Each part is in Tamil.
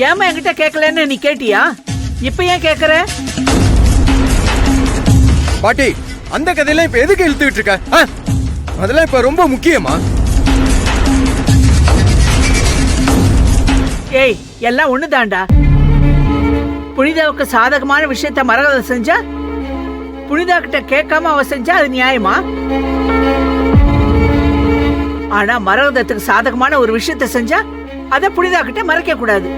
ஏமா என்கிட்ட கேட்கலன்னு நீ கேட்டியா? இப்ப ஏன் கேக்குற? பாட்டி, அந்த கதையெல்லாம் இப்ப எதுக்கு இழுத்துக்கிட்டு இருக்க? அதெல்லாம் இப்ப ரொம்ப முக்கியமா? ஏய், எல்லாம் ஒண்ணுதான்டா. புனிதாவுக்கு சாதகமான விஷயத்த மரகத செஞ்சா, புனிதா கிட்ட கேட்காம அவ செஞ்சா அது நியாயமா? ஆனா மரகதத்துக்கு சாதகமான ஒரு விஷயத்த செஞ்சா அத புனிதா கிட்ட மறைக்க கூடாது.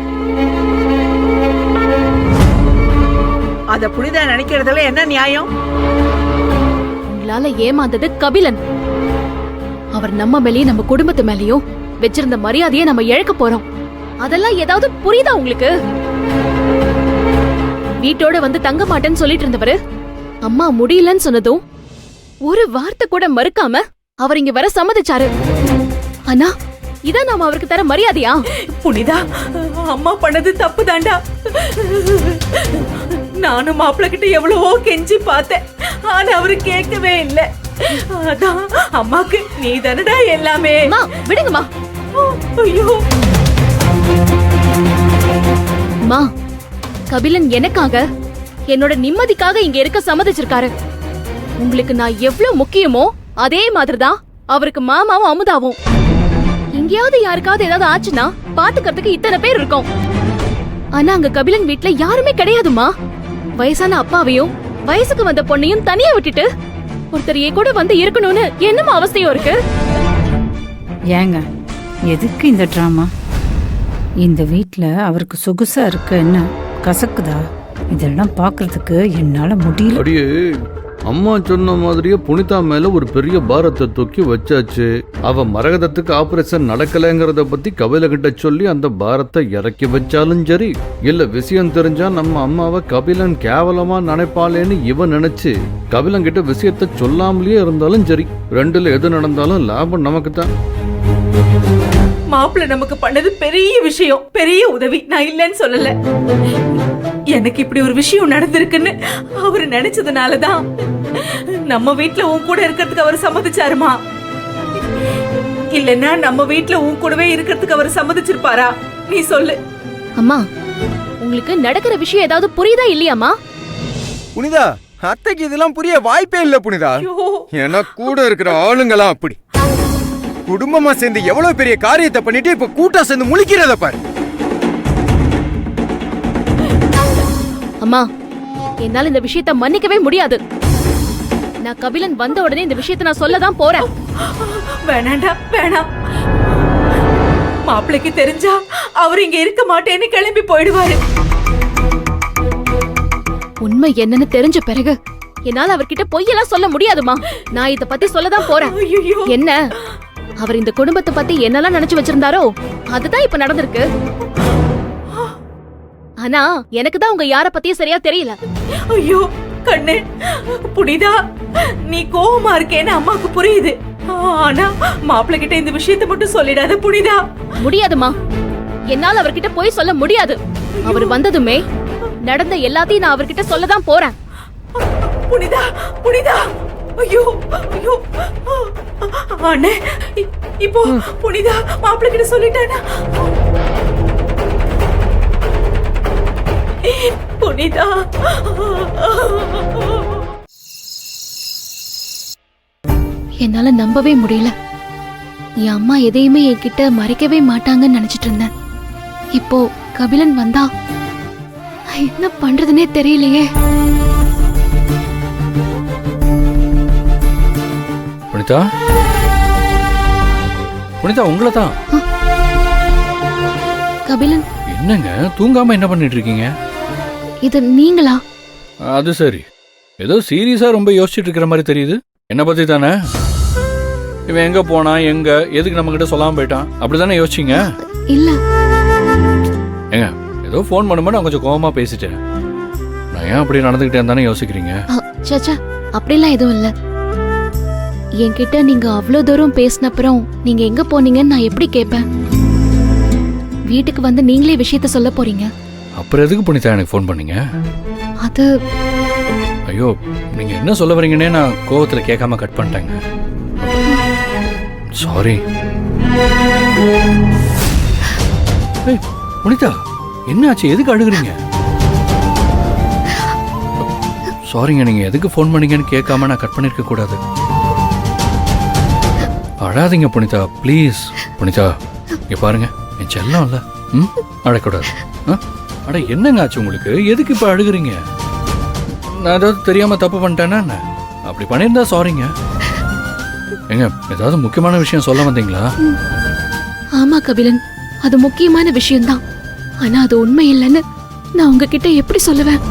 அத புனிதா நினைக்கிறதுல என்ன நியாயம்? உங்களால ஏமாந்தது கபிலன். அவர் நம்ம மேலயும் நம்ம குடும்பத்து மேலயும் வச்சிருந்த மரியாதையை நம்ம இழக்க போறோம். அதெல்லாம் ஏதாவது புரியுதா உங்களுக்கு? வீட்டோட வந்து தங்க மாட்டேன்னு சொல்லிட்டு இருந்தவரு அம்மா முடியலன்னு சொன்னதும் ஒரு வார்த்தை கூட மறுக்காம அவர் இங்க வர சம்மதிச்சாரு. ஆனா இதான் நாம அவருக்கு தர மரியாதையா? புனிதா, அம்மா பண்ணது தப்பு தாண்டா. நானும் மாப்பிள்ள கிட்ட எவ்வளவோ கெஞ்சி பார்த்தேன், ஆனா அவரு கேட்கவே இல்லை. அதான் அம்மாக்கு நீ தானடா எல்லாமே. விடுங்கம்மா. ஐயோ மா, கபிலன் எனக்காக என்னோட நிம்மதிக்காக இங்க இருக்க சம்மதிச்சிருக்காரு. உங்களுக்கு நான் எவ்வளவு முக்கியமோ அதே மாதிரிதான் அவருக்கு மாமாவும் அமுதாவும். எங்கேயாவது யாருக்காவது ஏதாவது ஆச்சுன்னா பாத்துக்கிறதுக்கு இத்தனை பேர் இருக்கோம். ஆனா அங்க கபிலன் வீட்ல யாருமே கிடையாதுமா. வயசான அப்பாவையும் வயசுக்கு வந்த பொண்ணையும் தனியா விட்டுட்டு ஒருத்தரையே கூட வந்து இருக்கணும்னு என்னமா அவசியம் இருக்கு? ஏங்க எதுக்கு இந்த டிராமா? இந்த வீட்ல அவருக்கு சொகுசா இருக்க என்ன கசக்குதா? இதெல்லாம் பாக்குறதுக்கு என்னால முடியல. அடியே, அம்மா சொன்ன மாதிரியே புனிதா மேல ஒரு பெரிய பாரத்தை தூக்கி வச்சாச்சு. அவ மரகதத்துக்கு ஆபரேஷன் நடக்கலைங்கிறத பத்தி கபில கிட்ட சொல்லி அந்த பாரத்தை இறக்கி வச்சாலும் சரி, இல்ல விஷயம் தெரிஞ்சா நம்ம அம்மாவை கபிலன் கேவலமா நினைப்பாளேன்னு இவன் நினைச்சு கபிலன் கிட்ட விஷயத்த சொல்லாமலேயே இருந்தாலும் சரி, ரெண்டுல எது நடந்தாலும் லாபம் நமக்கு தான். மாப்பிள்ள நமக்கு பண்ணது பெரிய விஷயம், பெரிய உதவி. நான் இல்லைன்னு சொல்லல. எனக்கு இப்படி ஒரு விஷயம் நடந்திருக்குன்னு அவரு நினைச்சதுனாலதான் நம்ம வீட்டுல உன் கூட இருக்கிறதுக்கு அவர் சம்மதிச்சாருமா. இல்லன்னா நம்ம வீட்டுல உன் கூடவே இருக்கிறதுக்கு அவர் சம்மதிச்சிருப்பாரா? நீ சொல்லு. அம்மா, உங்களுக்கு நடக்கிற விஷயம் ஏதாவது புரியுதா இல்லையாமா? புனிதா, அத்தைக்கு இதெல்லாம் புரிய வாய்ப்பே இல்ல புனிதா. ஏன்னா கூட இருக்கிற ஆளுங்களாம் அப்படி. குடும்பமா சேர்ந்து எவ்வளவு பெரிய காரியத்தை பண்ணிட்டு இப்ப கூட்டா சேர்ந்து முழிக்கிறத பாரு. அம்மா, என்னால இந்த விஷயத்தை மன்னிக்கவே முடியாது. நான் கபிலன் வந்த உடனே இந்த விஷயத்தை நான் சொல்லதான் போறேன். வேணாண்டா, வேணாம். மாப்பிள்ளைக்கு தெரிஞ்சா அவர் இங்க இருக்க மாட்டேன்னு கிளம்பி போயிடுவாரு. உண்மை என்னன்னு தெரிஞ்ச பிறகு என்னால அவர்கிட்ட பொய்யெல்லாம் சொல்ல முடியாதுமா. நான் இத பத்தி சொல்லதான் போறேன். என்ன, அவர் இந்த குடும்பத்தை பத்தி என்னெல்லாம் நினைச்சு வச்சிருந்தாரோ அதுதான் இப்ப நடந்திருக்கு. ஆனா எனக்கு தான் உங்க யார பத்தியும் சரியா தெரியல. ஐயோ கண்ணு, புனிதா, நீ கோவமா இருக்கேன்னு அம்மாக்கு புரியுது. ஆனா மாப்பிள்ளை கிட்ட இந்த விஷயத்தை மட்டும் சொல்லிடாத புனிதா. முடியாதுமா, என்னால அவர்கிட்ட போய் சொல்ல முடியாது. அவர் வந்ததுமே நடந்த எல்லாத்தையும் நான் அவர்கிட்ட சொல்லதான் போறேன். புனிதா, புனிதா, ஐயோ ஐயோ. அண்ணே, இப்போ புனிதா மாப்பிள்ளை கிட்ட சொல்லிட்டானா? புனிதா, என்னால நம்பவே முடியல. என் அம்மா எதையுமே என்கிட்ட மறைக்கவே மாட்டாங்கன்னு நினைச்சிட்டு இருந்தேன். இப்போ கபிலன் வந்தா என்ன பண்றதுன்னே தெரியலையே. புனிதா, புனிதா, உங்களை தான். கபிலன், என்னங்க தூங்காம என்ன பண்ணிட்டு இருக்கீங்க? இது நீங்களா? அது சரி, ஏதோ சீரியஸா ரொம்ப யோசிச்சுட்டு இருக்கிற மாதிரி தெரியுது. என்ன பத்தி தானே? இவன் எங்க போனா, எங்க எதுக்கு நம்ம கிட்ட சொல்லாம போயிட்டான், அப்படிதானே யோசிச்சீங்க? இல்ல. ஏங்க, ஏதோ போன் பண்ணும்போது நான் கொஞ்சம் கோவமா பேசிட்டேன். நான் ஏன் அப்படி நடந்துகிட்டேன் தானே யோசிக்கிறீங்க? சச்சா, அப்படிலாம் எதுவும் இல்ல. என்கிட்ட நீங்க அவ்வளவு தூரம் பேசினப்புறம் நீங்க எங்க போனீங்கன்னு நான் எப்படி கேட்பேன்? வீட்டுக்கு வந்து நீங்களே விஷயத்த சொல்ல போறீங்க. அப்புறம் எதுக்கு புனிதா எனக்கு ஃபோன் பண்ணீங்க? அது ஐயோ, நீங்க என்ன சொல்ல வரீங்கன்னே நான் கோவத்துல கேட்காம கட் பண்ணிட்டேங்க. சாரி. புனிதா, என்னாச்சு? எதுக்கு அழுகுறீங்க? சாரிங்க, நீங்க எதுக்கு ஃபோன் பண்ணீங்கன்னு கேட்காம நான் கட் பண்ணிருக்க கூடாது. அழாதீங்க புனிதா, ப்ளீஸ். புனிதா, இங்க பாருங்க, என் செல்லம் இல்ல. அழக்கூடாது. அட என்னங்க ஆச்சு உங்களுக்கு? எதுக்கு இப்ப அழுகுறீங்க? நான் ஏதாவது தெரியாம தப்பு பண்ணிட்டேன்னா என்ன? அப்படி பண்ணியிருந்தா சாரிங்க. ஏங்க, ஏதாவது முக்கியமான விஷயம் சொல்ல வந்தீங்களா? ஆமா கபிலன், அது முக்கியமான விஷயம்தான். ஆனா அது உண்மை இல்லைன்னு நான் உங்ககிட்ட எப்படி சொல்லுவேன்?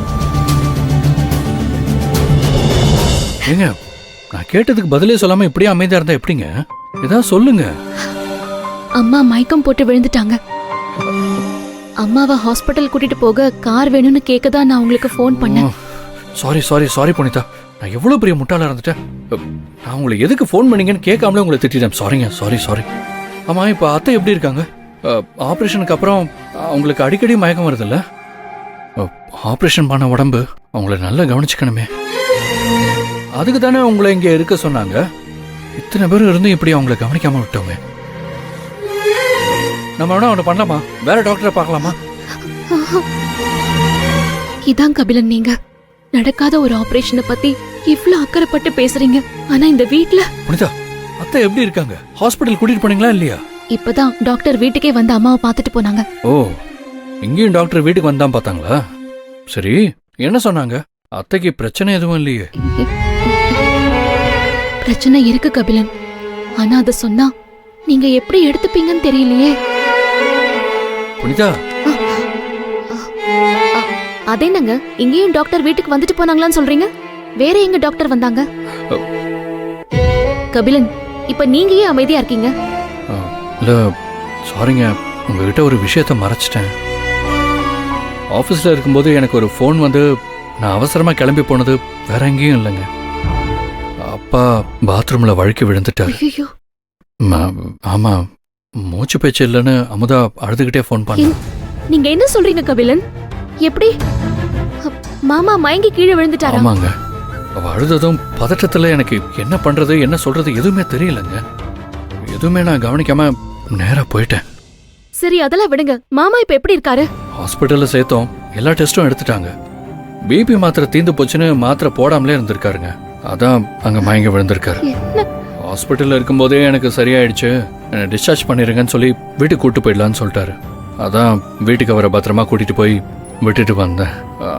ஏங்க, நான் கேட்டதுக்கு பதிலே சொல்லாம இப்படியே அமைதியா இருந்தா எப்படிங்க? ஏதாவது சொல்லுங்க. அம்மா மயக்கம் போட்டு விழுந்துட்டாங்க. அம்மாவை ஹாஸ்பிட்டல் கூட்டிட்டு போக கார் வேணும்னு கேட்கதான் நான் உங்களுக்கு ஃபோன் பண்ணேன். சாரி சாரி சாரி புனிதா, நான் எவ்வளவு பெரிய முட்டாளா இருந்துட்டேன். நான் உங்களை எதுக்கு ஃபோன் பண்ணீங்கன்னு கேட்காமலே உங்களை திட்டிட்டேன். சாரிங்க, சாரி சாரி. ஆமா, இப்போ அத்தை எப்படி இருக்காங்க? ஆப்ரேஷனுக்கு அப்புறம் அவங்களுக்கு அடிக்கடி மயக்கம் வருதுல்ல? ஆப்ரேஷன் பண்ண உடம்பு அவங்கள நல்லா கவனிச்சுக்கணுமே. அதுக்கு தானே உங்களை இங்க இருக்க சொன்னாங்க. இத்தனை பேர் இருந்து இப்படி அவங்கள கவனிக்காம விட்டோமே. நம்ம வேணா ஒன்று பண்ணலாமா? வேற டாக்டரை பார்க்கலாமா? இதான் கபிலன், நீங்க நடக்காத ஒரு ஆபரேஷனை பத்தி இவ்ளோ அக்கறைப்பட்டு பேசுறீங்க. ஆனா இந்த வீட்ல புனிதா, அத்தை எப்படி இருக்காங்க? ஹாஸ்பிட்டல் கூட்டிட்டு போனீங்களா இல்லையா? இப்பதான் டாக்டர் வீட்டுக்கே வந்து அம்மாவை பார்த்துட்டு போனாங்க. ஓ, இங்கேயும் டாக்டர் வீட்டுக்கு வந்தான் பார்த்தாங்களா? சரி, என்ன சொன்னாங்க? அத்தைக்கு பிரச்சனை எதுவும் இல்லையே? பிரச்சனை இருக்கு கபிலன், ஆனா அதை சொன்னா நீங்க எப்படி எடுத்துப்பீங்கன்னு தெரியலையே. புனிதா, அதேனங்க, இங்கேயும் டாக்டர் வீட்டுக்கு வந்துட்டு போனாங்களான்னு சொல்றீங்க? வேற எங்க டாக்டர் வந்தாங்க? கபிலன், இப்ப நீங்க ஏன் அமைதியா இருக்கீங்க? இல்ல சாரிங்க, உங்ககிட்ட ஒரு விஷயத்த மறைச்சிட்டேன். ஆஃபீஸில் இருக்கும்போது எனக்கு ஒரு ஃபோன் வந்து நான் அவசரமாக கிளம்பி போனது வேற எங்கேயும் இல்லைங்க. அப்பா பாத்ரூமில் வழுக்கி விழுந்துட்டார். ஐயோ, ஆமா, மூச்சு பேச்சு இல்லைன்னு அமுதா அழுதுகிட்டே ஃபோன் பண்ண. நீங்க என்ன சொல்றீங்க கபிலன்? எப்படி? மாமா மயங்கி கீழே விழுந்துட்டாரா? ஆமாங்க, அவ அழுததும் பதட்டத்தில் எனக்கு என்ன பண்றது என்ன சொல்றது எதுவுமே தெரியலங்க. எதுவுமே நான் கவனிக்காம நேரா போயிட்டேன். சரி, அதெல்லாம் விடுங்க. மாமா இப்ப எப்படி இருக்காரு? ஹாஸ்பிட்டல்ல சேர்த்தோம், எல்லா டெஸ்டும் எடுத்துட்டாங்க. பிபி மாத்திரை தீந்து போச்சுன்னு மாத்திரை போடாமலே இருந்திருக்காருங்க. அதான் அங்க மயங்கி விழுந்திருக்காரு. ஹாஸ்பிட்டல்ல இருக்கும்போதே எனக்கு சரியாயிடுச்சு, என்னை டிஸ்சார்ஜ் பண்ணிருங்கன்னு சொல்லி வீட்டுக்கு கூட்டு போயிடலான்னு சொல்லிட்டாரு. அதான் வீட்டுக்கு அவரை பத்திரமா கூட்டிட்டு போய் விட்டுட்டு வந்தேன்.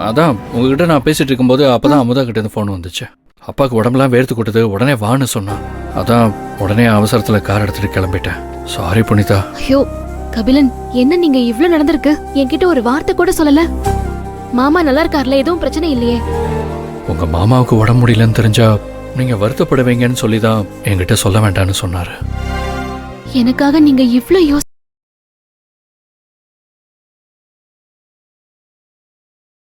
அதான் உங்ககிட்ட நான் பேசிட்டு இருக்கும்போது அப்பதான் அமுதா கிட்ட இருந்து ஃபோன் வந்துச்சு. அப்பாவுக்கு உடம்புலாம் வேர்த்து கொடுத்தது, உடனே வான்னு சொன்னான். அதான் உடனே அவசரத்துல கார் எடுத்துட்டு கிளம்பிட்டேன். சாரி புனிதா. ஐயோ கபிலன், என்ன நீங்க இவ்ளோ நடந்திருக்கு என்கிட்ட ஒரு வார்த்தை கூட சொல்லல? மாமா நல்லா இருக்கார்ல, எதுவும் பிரச்சனை இல்லையே? உங்க மாமாவுக்கு உடம்பு முடியலன்னு தெரிஞ்சா நீங்க வருத்தப்படுவீங்கன்னு சொல்லிதான் என்கிட்ட சொல்ல வேண்டாம்னு சொன்னாரு. எனக்காக நீங்க இவ்ளோ